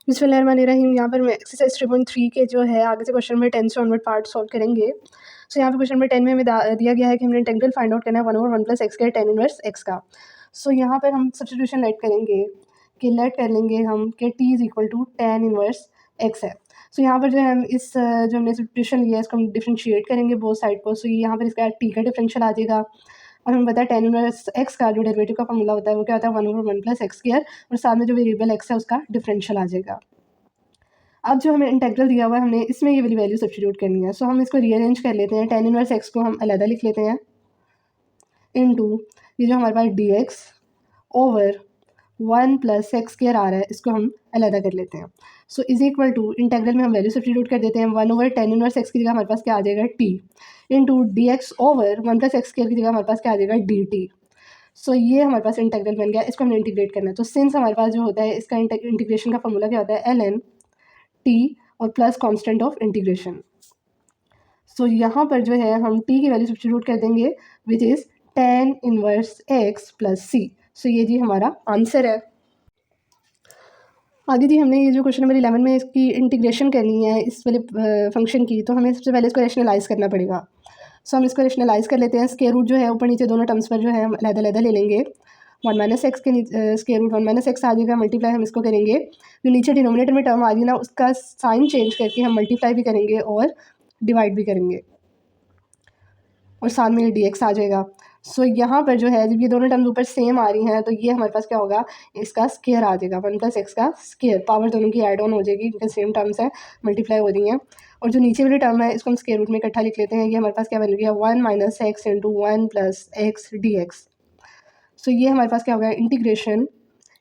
बिस्मिल्लाहिर्रहमानिर्रहीम। यहाँ पर मैं एक्सरसाइज 3.3 के जो है आगे से क्वेश्चन में 10 से ऑनवर्ड पार्ट सॉल्व करेंगे। सो यहाँ पे क्वेश्चन में 10 में हमें दिया गया है कि हमने इंटीग्रल फाइंड आउट करना है 1/1 प्लस एक्स का tan इनवर्स एक्स का। सो यहाँ पर हम सब्स्टिट्यूशन लेट करेंगे कि लेट कर लेंगे हम कि t is equal to tan inverse x है। सो यहाँ पर जो है हम इस जो हमने सब्स्टिट्यूशन लिया है इसको हम डिफरेंशिएट करेंगे बोथ साइड को। सो यहाँ पर इसका t का डिफरेंशियल आ जाएगा और हमें पता है tan इनवर्स एक्स का जो डेरिवेटिव का फॉर्मूला होता है वो क्या होता है 1/1 प्लस एक्स स्क्वायर और साथ में जो वेरिएबल एक्स है उसका डिफरेंशियल आ जाएगा। अब जो हमें इंटेग्रल दिया हुआ है हमने इसमें ये वाली वैल्यू सब्स्टिट्यूट करनी है। सो हम इसको रीअरेंज कर लेते हैं। tan इनवर्स एक्स को हम अलग लिख लेते हैं इनटू ये जो हमारे पास dx over 1 plus x square आ रहा है इसको हम अलग कर लेते हैं। So is equal to integral में हम वैल्यू सब्स्टिट्यूट कर देते हैं 1/tan इनवर्स एक्स की जगह हमारे पास क्या आ जाएगा t into dx over 1 plus x square की जगह हमारे पास क्या आ जाएगा dt। सो ये हमारे पास इंटेग्रल बन गया। इसको हमने इंटीग्रेट करना है। तो सिंस हमारे पास जो होता है इसका इंटीग्रेशन का फॉर्मूला क्या होता है ln t और plus constant of integration. So यहाँ पर जो है हम t की वैल्यू सब्स्टिट्यूट कर देंगे which is tan inverse x plus c। सो ये जी हमारा आंसर है। आगे जी हमने ये जो क्वेश्चन नंबर 11 में इसकी इंटीग्रेशन करनी है इस वाले फंक्शन की, तो हमें सबसे पहले इसको रेशनलाइज़ करना पड़ेगा। सो हम इसको रेशनलाइज़ कर लेते हैं। स्क्वायर रूट जो है ऊपर नीचे दोनों टर्म्स पर जो है हम अलग-अलग ले लेंगे। 1 माइनस एक्स के स्क्वायर रूट 1 माइनस एक्स आ जाएगा, मल्टीप्लाई हम इसको करेंगे। जो नीचे डिनोमिनेटर में टर्म आ रही है ना उसका साइन चेंज करके हम मल्टीप्लाई भी करेंगे और डिवाइड भी करेंगे और साथ में डी एक्स आ जाएगा। सो यहाँ पर जो है जब ये दोनों टर्म्स ऊपर सेम आ रही हैं तो ये हमारे पास क्या होगा, इसका स्क्वायर आ जाएगा 1 प्लस एक्स का स्क्वायर। पावर दोनों की ऐड ऑन हो जाएगी क्योंकि सेम टर्म्स है, मल्टीप्लाई हो रही हैं। और जो नीचे वाली टर्म है इसको हम स्क्वायर रूट में इकट्ठा लिख लेते हैं। ये हमारे पास क्या बन गया 1 minus x into 1 plus x d x. So ये हमारे पास क्या हो गया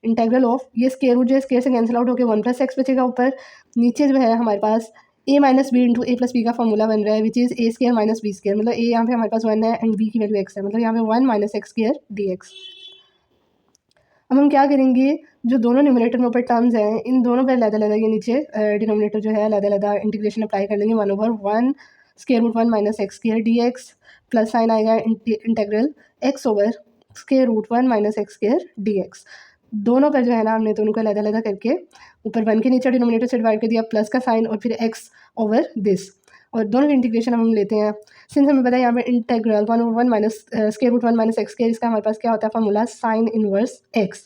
इंटीग्रल ऑफ ये स्क्वायर रूट जो है स्क्वायर से कैंसिल आउट होकर 1 प्लस एक्स बचेगा ऊपर। नीचे जो है हमारे पास a minus b into a plus b का फॉर्मूला बन रहा है which is a square minus b square. मतलब a यहाँ पे हमारे पास 1 है एंड b की वैल्यू x है, मतलब यहाँ पे 1 minus x square d x. अब हम क्या करेंगे, जो दोनों न्यूमरेटर में ऊपर टर्म्स हैं इन दोनों पर अलग-अलग ये नीचे डिनोमिनेटर जो है अलग-अलग इंटीग्रेशन अप्लाई कर लेंगे 1/1 square root 1 minus x square d x plus sine आएगा integral x over square root 1 minus x square d x. दोनों पर जो है ना हमने दोनों को अलग-अलग करके ऊपर 1 के नीचे डिनोमिनेटर से डिवाइड कर दिया प्लस का साइन और फिर x ओवर दिस और दोनों की इंटीग्रेशन हम लेते हैं। सिंस हमें पता है यहाँ पे integral 1/1 minus square root 1 minus x square, इसका हमारे पास क्या होता है formula sine inverse x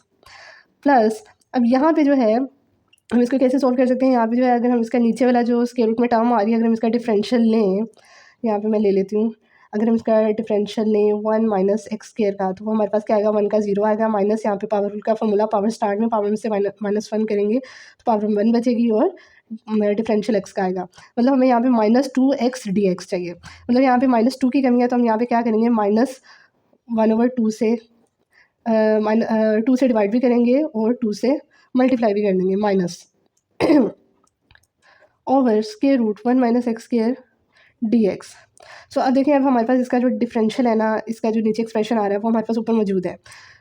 plus. अब यहाँ पे जो है हम इसको कैसे सॉल्व कर सकते हैं, यहाँ पे जो है अगर हम इसका नीचे वाला जो स्क्वायर रूट में टर्म आ रही है अगर हम इसका डिफरेंशियल लें, यहाँ पे मैं ले लेती हूँ। अगर हम इसका डिफरेंशियल लें 1 माइनस एक्स स्क्वायर का तो वो हमारे पास क्या आएगा 1 का 0 आएगा माइनस यहाँ पे पावर रूल का फॉर्मूला पावर स्टार्ट में पावर में से -1 करेंगे तो पावर 1 बचेगी और डिफरेंशियल एक्स का आएगा। मतलब हमें यहाँ पे -2x dx चाहिए। मतलब यहाँ पे -2 की कमी है तो हम यहाँ पे क्या करेंगे -1/2 से 2 से डिवाइड भी करेंगे और 2 से मल्टीप्लाई भी कर देंगे minus over square root 1 minus x square d x. So अब देखिए अब हमारे पास इसका जो डिफरेंशियल है ना, इसका जो नीचे एक्सप्रेशन आ रहा है वो हमारे पास ऊपर मौजूद है।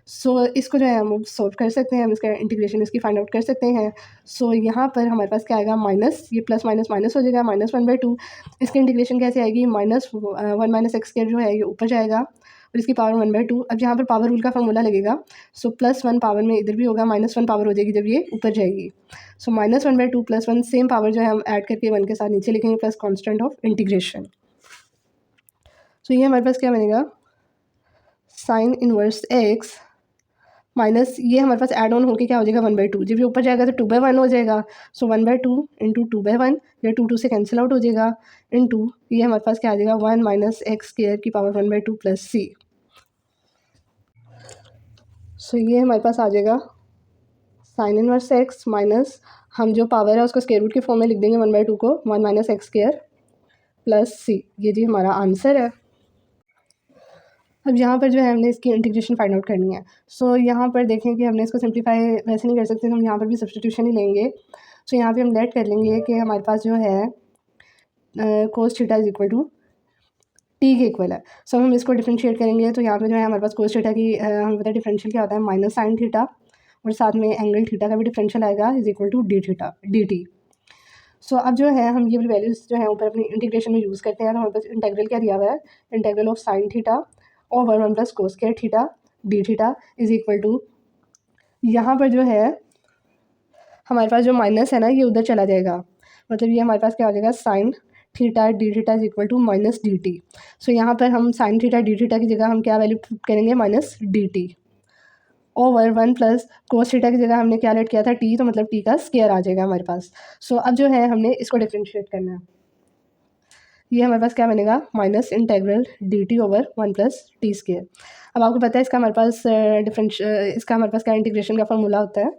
सो इसको जो है हम सॉल्व कर सकते हैं, हम इसका इंटीग्रेशन इसकी फाइंड आउट कर सकते हैं। सो यहाँ पर हमारे पास क्या आएगा माइनस, ये प्लस माइनस माइनस हो जाएगा -1/2। इसकी इंटीग्रेशन कैसे आएगी -1 माइनस एक्स स्क्वायर जो है ये ऊपर जाएगा और इसकी पावर 1/2। अब यहाँ पर पावर रूल का फॉर्मूला लगेगा। सो +1 पावर में इधर भी होगा -1 पावर हो जाएगी जब ये ऊपर जाएगी। सो -1/2 + 1 सेम पावर जो है हम ऐड करके 1 के साथ नीचे लिखेंगे प्लस कांस्टेंट ऑफ इंटीग्रेशन। सो ये हमारे पास क्या बनेगा साइन इनवर्स x माइनस ये हमारे पास ऐड ऑन होके क्या हो जाएगा 1/2। जब ये ऊपर जाएगा तो 2/1 हो जाएगा। सो 1/2 इंटू 2/1 या 2 से कैंसिल आउट हो जाएगा इंटू ये हमारे पास क्या आ जाएगा 1 माइनस एक्स स्क्वायर की पावर 1/2 प्लस c। सो ये हमारे पास आ जाएगा साइन इनवर्स x माइनस हम जो पावर है उसको स्क्वायर रूट के फॉर्म में लिख देंगे 1/2 को 1 minus x square plus c। ये जी हमारा आंसर है। अब यहाँ पर जो है हमने इसकी इंटीग्रेशन फाइंड आउट करनी है। सो यहाँ पर देखें कि हमने इसको सिंप्लीफाई वैसे नहीं कर सकते, हम यहाँ पर भी सब्स्टिट्यूशन ही लेंगे। सो यहाँ पे हम लेट कर लेंगे कि हमारे पास जो है cos theta is equal to t के इक्वल है। सो हम इसको डिफरेंशिएट करेंगे तो यहाँ पे जो है हमारे पास कोस थीटा की हमें पता है डिफरेंशियल क्या होता है माइनस साइन थीटा और साथ में एंगल थीटा का भी डिफरेंशियल आएगा is equal to d theta d t. So अब जो है हम ये वाली वैल्यूज़ जो है ऊपर अपनी इंटीग्रेशन में यूज़ करते हैं तो हमारे पास इंटेग्रल क्या दिया हुआ है integral of sine theta over 1 plus cos square theta d theta is equal to यहाँ पर जो है हमारे पास जो माइनस है ना ये उधर चला जाएगा, मतलब ये हमारे पास क्या हो जाएगा, sine theta d theta is equal to minus d t. So यहाँ पर हम साइन थीटा डी थीटा की जगह हम क्या वैल्यू पुट करेंगे, minus d T over 1 plus cos theta की जगह हमने क्या लेट किया था, टी, तो मतलब टी का स्क्वायर आ जाएगा हमारे पास। सो अब जो है हमने इसको डिफ्रेंशिएट करना है, ये हमारे पास क्या बनेगा, minus integral D T over 1 plus T square. अब आपको पता है इसका हमारे पास इसका हमारे पास क्या इंटीग्रेशन का फॉर्मूला होता है,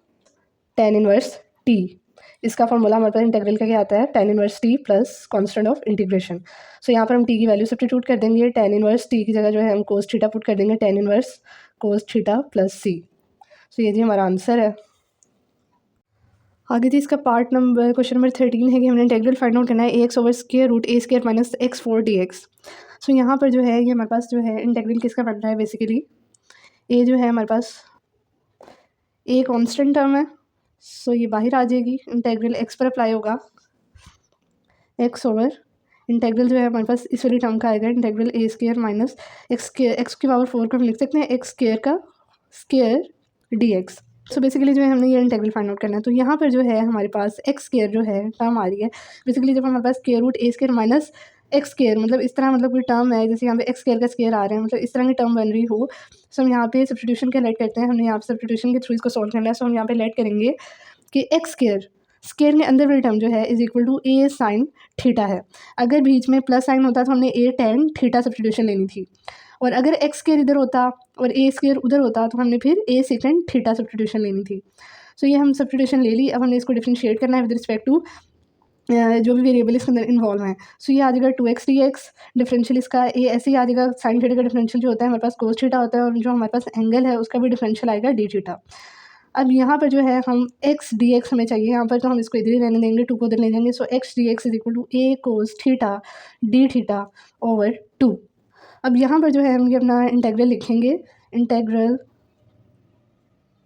टेन इनवर्स टी। इसका फॉर्मूला हमारे पास इंटीग्रल का क्या आता है, tan inverse t plus constant of integration. So यहाँ पर हम टी की वैल्यू सब्स्टिट्यूट कर देंगे, टेन इनवर्स टी की जगह जो है हम कोस थीटा पुट कर देंगे, tan inverse cos theta plus c. So ये जी हमारा आंसर है। आगे जी इसका पार्ट नंबर क्वेश्चन नंबर 13 है कि हमने इंटीग्रल फाइंड आउट करना है a x over square root a square minus x four d x. So यहाँ पर जो है ये हमारे पास जो है इंटीग्रल किसका बन रहा है, बेसिकली ए जो है हमारे पास ए कांस्टेंट टर्म है, सो ये बाहर आ जाएगी, इंटीग्रल एक्स पर अप्लाई होगा, एक्स ओवर इंटीग्रल जो है हमारे पास इस वाली टर्म का आएगा, इंटीग्रल ए स्क्वायर माइनस एक्स की पावर 4 को हम लिख सकते हैं एक्स स्क्वायर का square d x. So basically जो है हमने ये इंटीग्रल फाइंड आउट करना है। तो यहाँ पर जो है हमारे पास एक्स स्क्वायर जो है टर्म आ रही है, बेसिकली जब हमारे पास square root a square minus x square, मतलब इस तरह, मतलब कोई टर्म है जैसे यहाँ पे एक्स स्क्वायर का स्क्वायर आ रहे हैं, मतलब इस तरह की टर्म बन रही हो। सो हम यहाँ पे सब्स्टिट्यूशन का लेट करते हैं, हमने यहाँ पे सब्स्टिट्यूशन के थ्रू इसको सॉल्व करना है। सो हम यहाँ पे लेट करेंगे कि एक्स स्क्वायर स्क्वायर के अंदर वाली टर्म जो है is equal to a sine theta है। अगर बीच में प्लस साइन होता तो हमने ए टेन थीटा सब्स्टिट्यूशन लेनी थी, और अगर एक्स स्क्वायर इधर होता और ए स्क्वायर उधर होता तो हमने फिर ए सेकेंड थीटा सब्स्टिट्यूशन लेनी थी। सो ये हम सब्स्टिट्यूशन ले ली। अब हमने इसको डिफरेंशिएट करना है विद रिस्पेक्ट टू जो भी वेरिएबल इसके अंदर इन्वॉल्व हैं। सो ये आ जाएगा 2x dx, डिफरेंशियल इसका ए ऐसे ही आ जाएगा, साइन थीटा का डिफरेंशियल जो होता है हमारे पास कोस थीटा होता है, और जो हमारे पास एंगल है उसका भी डिफरेंशियल आएगा डी थीटा। अब यहाँ पर जो है हम x dx हमें चाहिए, यहाँ पर तो हम इसको इधर ही रहने देंगे, 2 को उधर ले जाएंगे। So x dx is equal to a cos theta d theta over 2। अब यहाँ पर जो है हम ये अपना इंटेग्रल लिखेंगे, integral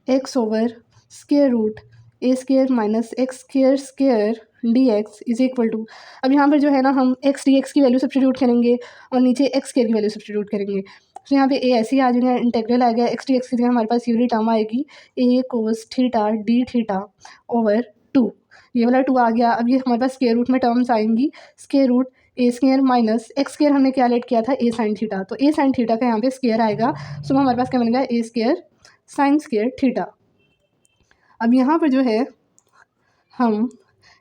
x over square root a square minus x square square d x is equal to, अब यहाँ पर जो है ना हम एक्स डी एक्स की वैल्यू सब्स्टिट्यूट करेंगे और नीचे एक्स स्क्वायर की वैल्यू सब्स्टिट्यूट करेंगे। तो यहाँ पे ए ऐसे ही आ जाएगा, इंटेग्रल आ गया, एक्स डी एक्स की जगह हमारे पास ये वाली टर्म आएगी a cos theta d theta over 2, ये वाला 2 आ गया। अब ये हमारे पास स्क्वायर रूट में टर्म्स आएंगी, square root a square minus x square हमने क्या लेट किया था, ए साइन थीटा, तो ए साइन थीटा का यहाँ पे स्क्वायर आएगा। सो हमारे पास क्या बनेगा, ए स्क्वायर साइन स्क्वायर थीटा। अब यहाँ पर जो है हम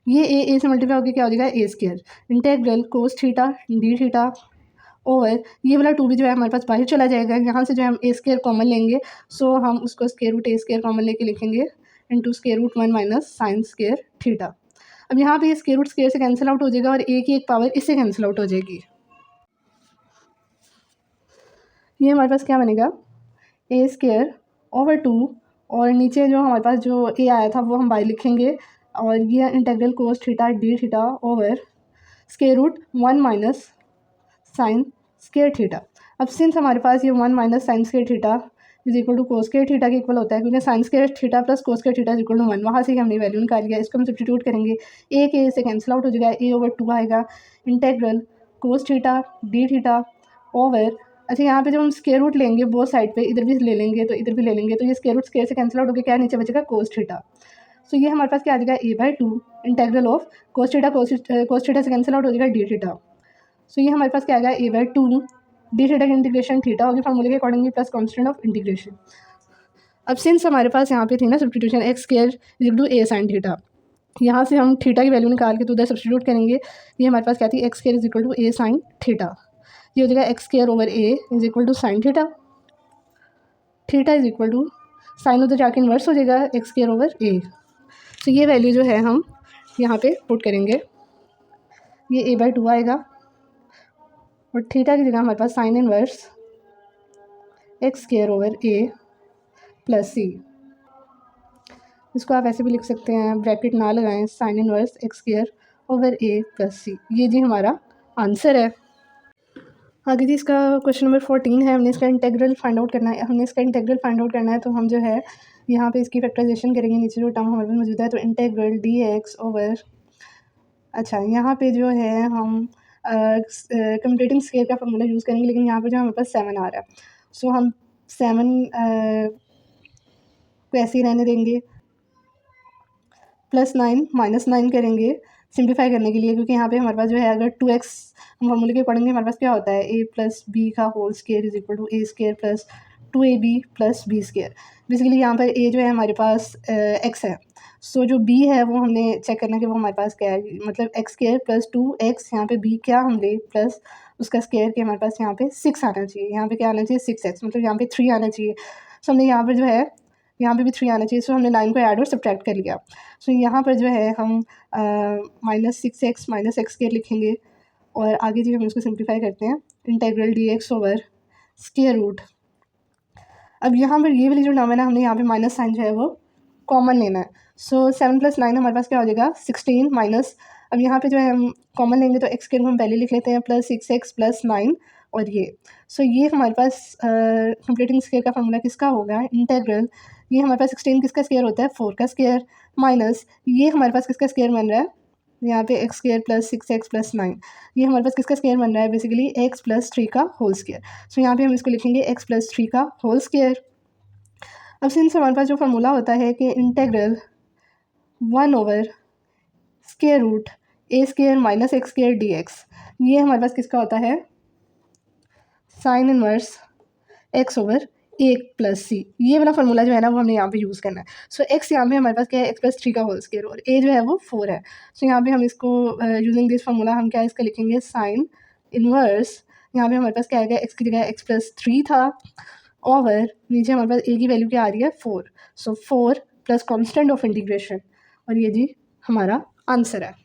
ये ए से मल्टीप्लाई होकर क्या हो जाएगा, a square integral cos theta d theta over, ये वाला 2 भी जो है हमारे पास बाहर चला जाएगा, यहाँ से जो है हम ए स्क्वायर कॉमन लेंगे। सो हम उसको square root a square common लेके लिखेंगे into square root 1 minus sine square theta. अब यहाँ पे स्क्वायर रूट स्क्वायर से कैंसिल आउट हो जाएगा और ए की एक पावर इससे कैंसिल आउट हो जाएगी। ये हमारे पास क्या बनेगा, ए स्क्वायर ओवर 2, और नीचे जो हमारे पास जो ए आया था वो हम बाई लिखेंगे, और ये integral cos theta d theta over square root 1 minus sine square theta. अब सिंस हमारे पास ये 1 minus sine square theta is equal to cos square theta के इक्वल होता है, क्योंकि sine square theta plus cos square theta is equal to 1, वहाँ से ही हमने वैल्यू निकाल लिया। इसको हम सब्स्टिट्यूट करेंगे, ए के से कैंसिल आउट हो जाएगा, ए ओवर 2 आएगा, integral cos theta d theta over, अच्छा यहाँ पे जब हम स्क्वायर रूट लेंगे बोथ साइड पे, इधर भी ले लेंगे तो इधर भी ले लेंगे, तो ये स्क्वायर रूट स्क्वायर से कैंसिल आउट होकर क्या नीचे बचेगा, कोस थीटा। सो ये हमारे पास क्या आ जाएगा, a by 2 integral of cos theta, cos theta से कैंसिल आउट हो जाएगा डी थीटा। सो ये हमारे पास क्या आ गया, ए बाई 2 डी थीटा की इंटीग्रेशन थीटा होगी फॉर्मूले के accordingly plus constant of integration. अब सिंस हमारे पास यहाँ पे थी ना substitution x square is equal to a sine theta, यहाँ से हम थीटा की वैल्यू निकाल के तो उधर सब्स्टिट्यूट करेंगे। ये हमारे पास क्या थी, x square is equal to a sine theta, ये हो जाएगा x square over a is equal to sine theta, theta is equal to sine उधर जाके इन्वर्स हो जाएगा एक्स स्क्वायर ओवर ए। तो ये वैल्यू जो है हम यहाँ पे पुट करेंगे, ये ए बाई 2 आएगा, और थीटा की जगह हमारे पास sine inverse x square over a plus c, इसको आप ऐसे भी लिख सकते हैं, ब्रैकेट ना लगाएं, sine inverse x square over a plus c, ये जी हमारा आंसर है। आगे जी इसका क्वेश्चन नंबर 14 है, हमने इसका इंटेग्रल फाइंड आउट करना है, तो हम जो है यहाँ पे इसकी फैक्टराइजेशन करेंगे, नीचे जो टर्म हमारे पास मौजूद है, तो इंटेग्रल डी एक्स ओवर, अच्छा यहाँ पे जो है हम कम्यूटेटिंग स्केयर का फॉर्मूला यूज़ करेंगे, लेकिन यहाँ पर जो हमारे पास 7 आ रहा है, सो हम 7 को ऐसे ही रहने देंगे, +9 -9 करेंगे सिंप्लीफाई करने के लिए, क्योंकि यहाँ पे हमारे पास जो है अगर 2x हम फॉर्मूले के अकॉर्डिंग हमारे पास क्या होता है a + b का whole square is equal to a² + 2ab + b²। Basically यहाँ पर a जो है हमारे पास x है, सो जो b है वो हमने चेक करना कि वो हमारे पास क्या है, मतलब x² + 2x, यहाँ पे b क्या हम ले प्लस उसका स्क्वायर के हमारे पास यहाँ पे 6 आना चाहिए, यहाँ पे क्या आना चाहिए 6x, मतलब यहाँ पे 3 आना चाहिए। सो हमने यहाँ पर जो है यहाँ पे भी 3 आना चाहिए, सो हमने 9 को ऐड और सब्ट्रैक्ट कर लिया। सो यहाँ पर जो है हम -6x -x² लिखेंगे और आगे जी हम इसको सिंप्लीफाई करते हैं, इंटीग्रल dx/√। अब यहाँ पर ये वाली जो टर्म है ना, हमने यहाँ पे माइनस साइन जो है वो कॉमन लेना है। सो 7 + 9 हमारे पास क्या हो जाएगा 16 माइनस, अब यहाँ पे जो है हम कॉमन लेंगे तो x को हम पहले लिख लेते हैं +6x + 9 और ये। सो ये हमारे पास कंप्लीटिंग स्क्वायर का फार्मूला किसका होगा, इंटीग्रल, ये हमारे पास 16 किसका स्क्वायर होता है 4 का स्क्वायर, माइनस ये हमारे पास किसका स्क्वायर बन रहा है, यहाँ पे x² + 6x + 9, ये हमारे पास किसका स्क्वायर बन रहा है बेसिकली x + 3 का होल स्क्वायर। सो यहाँ पे हम इसको लिखेंगे x + 3 का होल स्क्वायर। अब सिंस हमारे पास जो फार्मूला होता है कि इंटीग्रल 1/√a² - x² dx, ये हमारे पास किसका होता है साइन इनवर्स x/a + c, ये वाला फार्मूला जो है ना वो हमने यहाँ पे यूज़ करना है। सो x यहाँ पे हमारे पास क्या है x + 3 का होल स्क्वायर और a जो है वो 4 है। सो यहाँ पे हम इसको यूजिंग दिस फार्मूला हम क्या इसका लिखेंगे साइन इनवर्स, यहाँ पे हमारे पास क्या आएगा x की जगह x + 3 था और नीचे हमारे पास a की वैल्यू क्या आ रही है 4, सो 4 + कांस्टेंट ऑफ इंटीग्रेशन, और ये जी हमारा आंसर है।